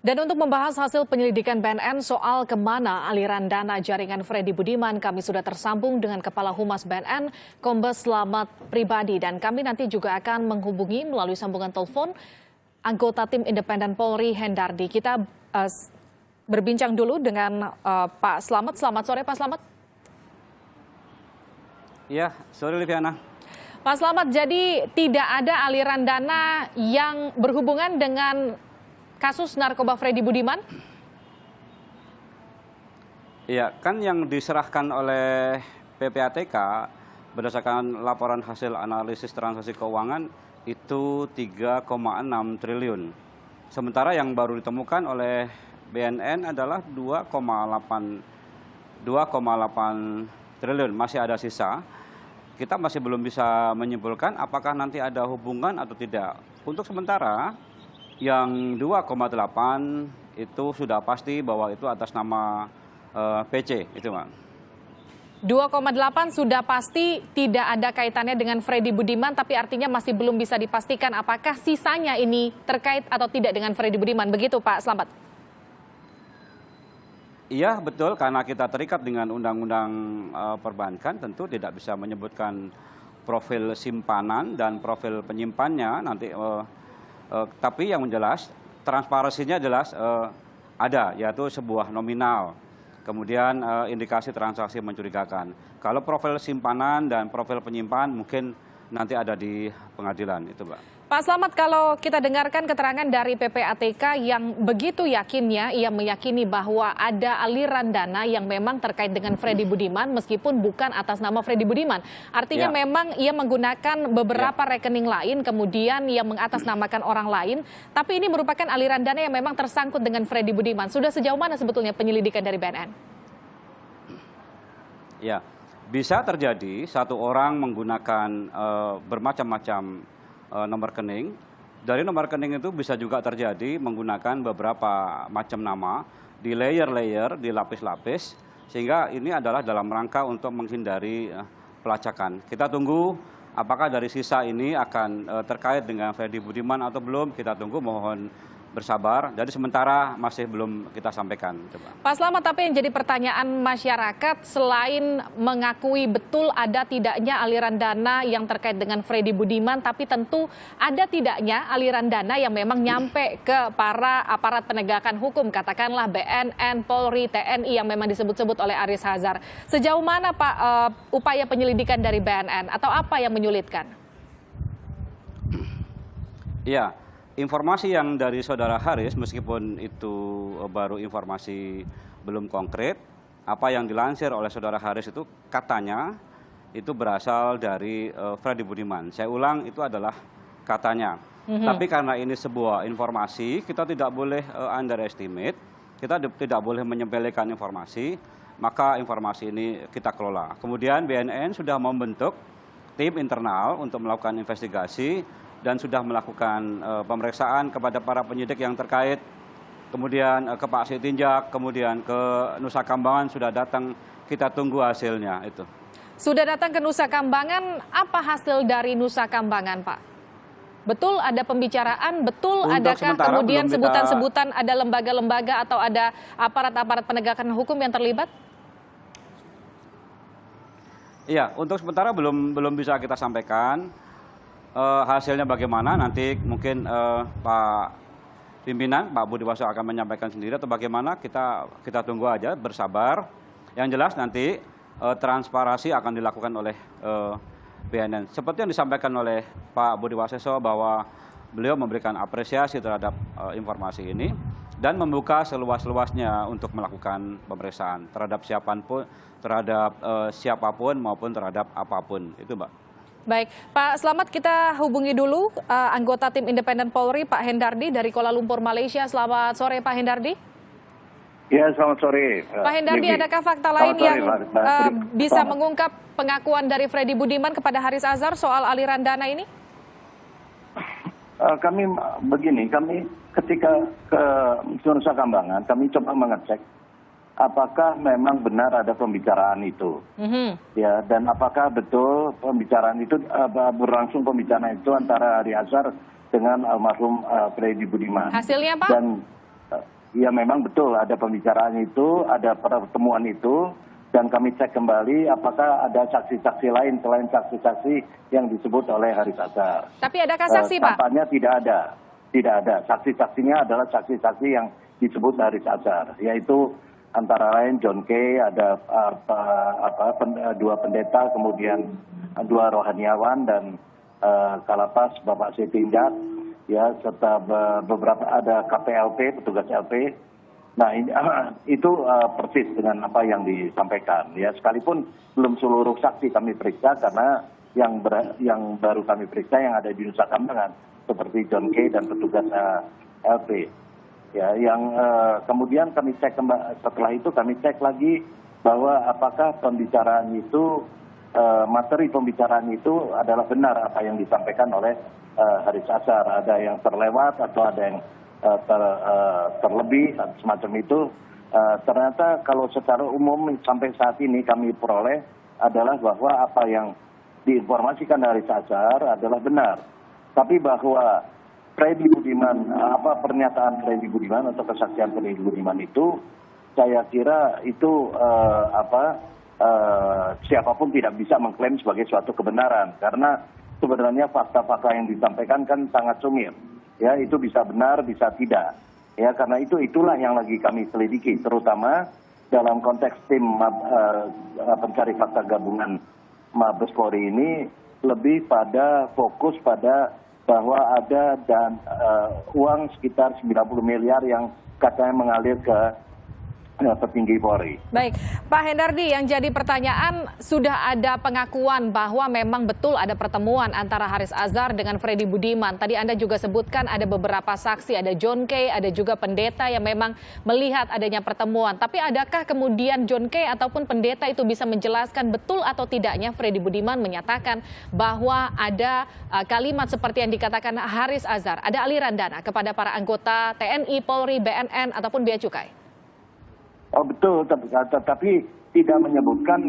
Dan untuk membahas hasil penyelidikan BNN soal kemana aliran dana jaringan Freddy Budiman, kami sudah tersambung dengan Kepala Humas BNN, Kombes Slamet Pribadi. Dan kami nanti juga akan menghubungi melalui sambungan telepon anggota tim independen Polri, Hendardi. Kita berbincang dulu dengan Pak Slamet. Selamat sore, Pak Slamet. Ya, sore Liviana. Pak Slamet, jadi tidak ada aliran dana yang berhubungan dengan kasus narkoba Freddy Budiman? Iya, kan yang diserahkan oleh PPATK berdasarkan laporan hasil analisis transaksi keuangan itu 3,6 triliun. Sementara yang baru ditemukan oleh BNN adalah 2,8 triliun. Masih ada sisa. Kita masih belum bisa menyimpulkan apakah nanti ada hubungan atau tidak. Untuk sementara yang 2,8 itu sudah pasti bahwa itu atas nama PC, itu Pak. 2,8 sudah pasti tidak ada kaitannya dengan Freddy Budiman, tapi artinya masih belum bisa dipastikan apakah sisanya ini terkait atau tidak dengan Freddy Budiman. Begitu Pak Slamet? Iya betul, karena kita terikat dengan undang-undang perbankan tentu tidak bisa menyebutkan profil simpanan dan profil penyimpannya nanti. Tapi yang jelas transparansinya jelas ada, yaitu sebuah nominal, kemudian indikasi transaksi mencurigakan. Kalau profil simpanan dan profil penyimpan mungkin nanti ada di pengadilan itu, Pak. Pak Slamet, kalau kita dengarkan keterangan dari PPATK yang begitu yakinnya, ia meyakini bahwa ada aliran dana yang memang terkait dengan Freddy Budiman meskipun bukan atas nama Freddy Budiman. Artinya memang ia menggunakan beberapa rekening lain, kemudian ia mengatasnamakan orang lain, tapi ini merupakan aliran dana yang memang tersangkut dengan Freddy Budiman. Sudah sejauh mana sebetulnya penyelidikan dari BNN? Ya, bisa terjadi satu orang menggunakan bermacam-macam nomor rekening. Dari nomor rekening itu bisa juga terjadi menggunakan beberapa macam nama di layer-layer, di lapis-lapis, sehingga ini adalah dalam rangka untuk menghindari pelacakan. Kita tunggu apakah dari sisa ini akan terkait dengan Freddy Budiman atau belum, kita tunggu, mohon bersabar. Jadi sementara masih belum kita sampaikan. Coba. Pak Slamet, tapi yang jadi pertanyaan masyarakat selain mengakui betul ada tidaknya aliran dana yang terkait dengan Freddy Budiman, tapi tentu ada tidaknya aliran dana yang memang nyampe ke para aparat penegakan hukum, katakanlah BNN, Polri, TNI yang memang disebut-sebut oleh Aris Hazar. Sejauh mana Pak upaya penyelidikan dari BNN atau apa yang menyulitkan? Iya. Informasi yang dari Saudara Haris, meskipun itu baru informasi belum konkret, apa yang dilansir oleh Saudara Haris itu katanya itu berasal dari Freddy Budiman. Saya ulang, itu adalah katanya. Tapi karena ini sebuah informasi, kita tidak boleh underestimate, kita tidak boleh menyepelekan informasi, maka informasi ini kita kelola. Kemudian BNN sudah membentuk tim internal untuk melakukan investigasi, dan sudah melakukan pemeriksaan kepada para penyidik yang terkait, kemudian ke Pak Sitinjak, kemudian ke Nusa Kambangan sudah datang, kita tunggu hasilnya itu. Sudah datang ke Nusa Kambangan, apa hasil dari Nusa Kambangan Pak? Betul ada pembicaraan, betul adakah kemudian sebutan-sebutan ada lembaga-lembaga atau ada aparat-aparat penegakan hukum yang terlibat? Iya, untuk sementara belum bisa kita sampaikan. Hasilnya bagaimana nanti mungkin Pak pimpinan Pak Budi Waseso akan menyampaikan sendiri atau bagaimana, kita tunggu aja, bersabar. Yang jelas nanti transparansi akan dilakukan oleh BNN. Seperti yang disampaikan oleh Pak Budi Waseso bahwa beliau memberikan apresiasi terhadap informasi ini dan membuka seluas-luasnya untuk melakukan pemeriksaan terhadap siapapun maupun terhadap apapun. Itu Mbak. Baik, Pak Slamet, kita hubungi dulu anggota tim independen Polri, Pak Hendardi dari Kuala Lumpur, Malaysia. Selamat sore, Pak Hendardi. Ya, selamat sore. Pak Hendardi, adakah fakta lain yang bisa mengungkap pengakuan dari Freddy Budiman kepada Haris Azhar soal aliran dana ini? Kami ketika ke Nusa Kambangan, kami coba mengecek apakah memang benar ada pembicaraan itu, ya, dan apakah betul pembicaraan itu berlangsung pembicaraan itu antara Aris Azhar dengan almarhum Freddy Budiman. Hasilnya Pak? Dan ya memang betul ada pembicaraan itu, ada pertemuan itu, dan kami cek kembali apakah ada saksi-saksi lain selain saksi-saksi yang disebut oleh Haris Azhar. Tapi adakah saksi, Pak? Tampaknya tidak ada. Saksi-saksinya adalah saksi-saksi yang disebut Haris Azhar, yaitu antara lain John K, ada dua pendeta, kemudian dua rohaniawan dan Kalapas Bapak Sitinjak, ya, serta beberapa ada KPLP, petugas LP. Nah, itu persis dengan apa yang disampaikan. Ya, sekalipun belum seluruh saksi kami periksa karena yang baru kami periksa yang ada di Nusa Kambangan seperti John K dan petugas LP. Ya, yang kemudian kami cek setelah itu kami cek lagi bahwa apakah pembicaraan itu materi pembicaraan itu adalah benar apa yang disampaikan oleh Haris Azhar, ada yang terlewat atau ada yang terlebih semacam itu. Ternyata kalau secara umum sampai saat ini kami peroleh adalah bahwa apa yang diinformasikan Haris Azhar adalah benar. Tapi bahwa Freddy Budiman, pernyataan Freddy Budiman atau kesaksian Freddy Budiman itu, saya kira itu siapapun tidak bisa mengklaim sebagai suatu kebenaran karena sebenarnya fakta-fakta yang disampaikan kan sangat sumir. Ya, itu bisa benar, bisa tidak. Ya, karena itulah yang lagi kami selidiki, terutama dalam konteks tim pencari fakta gabungan Mabes Polri ini lebih pada fokus pada bahwa ada uang sekitar 90 miliar yang katanya mengalir ke petinggi Polri. Baik, Pak Hendardi, yang jadi pertanyaan, sudah ada pengakuan bahwa memang betul ada pertemuan antara Haris Azhar dengan Freddy Budiman. Tadi Anda juga sebutkan ada beberapa saksi, ada John K, ada juga pendeta yang memang melihat adanya pertemuan. Tapi adakah kemudian John K ataupun pendeta itu bisa menjelaskan betul atau tidaknya Freddy Budiman menyatakan bahwa ada kalimat seperti yang dikatakan Haris Azhar, ada aliran dana kepada para anggota TNI, Polri, BNN ataupun Bea Cukai? Oh betul, tapi tidak menyebutkan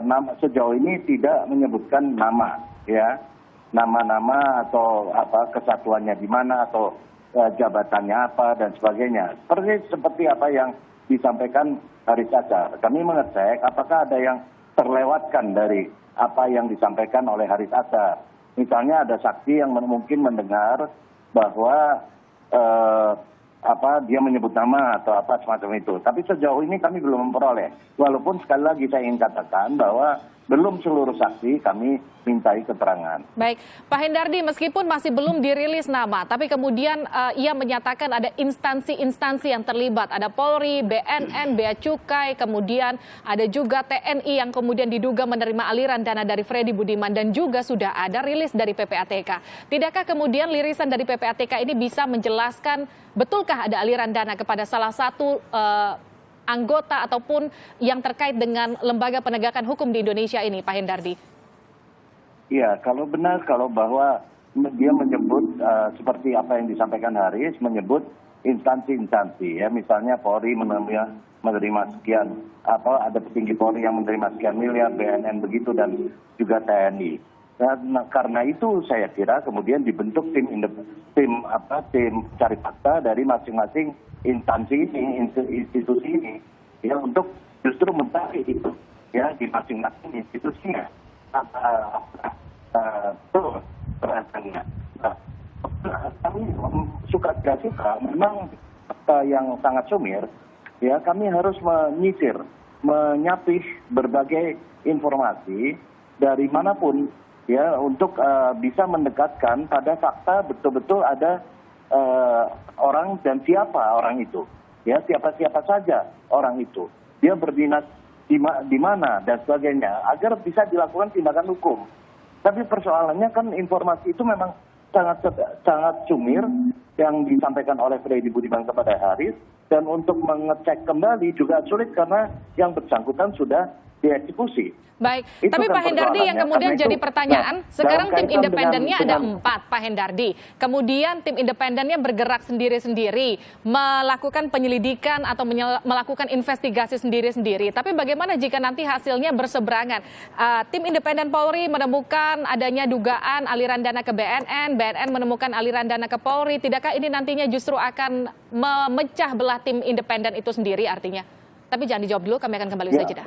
nama, sejauh ini tidak menyebutkan nama, ya, nama-nama atau kesatuannya di mana atau jabatannya apa dan sebagainya. Seperti apa yang disampaikan Haris Azhar. Kami mengecek apakah ada yang terlewatkan dari apa yang disampaikan oleh Haris Azhar. Misalnya ada saksi yang mungkin mendengar bahwa dia menyebut nama atau apa semacam itu. Tapi sejauh ini kami belum memperoleh. Walaupun sekali lagi saya ingin katakan bahwa belum seluruh saksi kami mintai keterangan. Baik, Pak Hendardi, meskipun masih belum dirilis nama, tapi kemudian ia menyatakan ada instansi-instansi yang terlibat. Ada Polri, BNN, Bea Cukai, kemudian ada juga TNI yang kemudian diduga menerima aliran dana dari Freddy Budiman dan juga sudah ada rilis dari PPATK. Tidakkah kemudian lirisan dari PPATK ini bisa menjelaskan betulkah ada aliran dana kepada salah satu anggota ataupun yang terkait dengan lembaga penegakan hukum di Indonesia ini, Pak Hendardi? Iya, kalau benar, kalau bahwa dia menyebut seperti apa yang disampaikan Haris, menyebut instansi-instansi, ya, misalnya Polri menerima sekian, ada petinggi Polri yang menerima sekian miliar, BNN begitu, dan juga TNI. Nah, karena itu saya kira kemudian dibentuk tim cari fakta dari masing-masing instansi ini, institusi ini, ya, untuk justru mencari itu, ya, di masing-masing institusinya. Perasaannya. Kami suka tidak suka, memang yang sangat sumir, ya, kami harus menyisir, menyapih berbagai informasi dari manapun, ya, untuk bisa mendekatkan pada fakta betul-betul ada orang dan siapa orang itu, ya, siapa saja orang itu, dia berdinas di mana dan sebagainya, agar bisa dilakukan tindakan hukum. Tapi persoalannya kan informasi itu memang sangat sumir yang disampaikan oleh Freddy Budiman kepada Haris, dan untuk mengecek kembali juga sulit karena yang bersangkutan sudah dieksekusi. Baik, Itu tapi kan Pak Hendardi yang persoalannya. kemudian Karena jadi itu, pertanyaan, sekarang dalam tim kaitan independennya ada dengan 4, Pak Hendardi. Kemudian tim independennya bergerak sendiri-sendiri, melakukan penyelidikan atau melakukan investigasi sendiri-sendiri. Tapi bagaimana jika nanti hasilnya berseberangan? Tim independen Polri menemukan adanya dugaan aliran dana ke BNN, BNN menemukan aliran dana ke Polri. Tidakkah ini nantinya justru akan memecah belah tim independen itu sendiri artinya? Tapi jangan dijawab dulu, kami akan kembali usai jeda.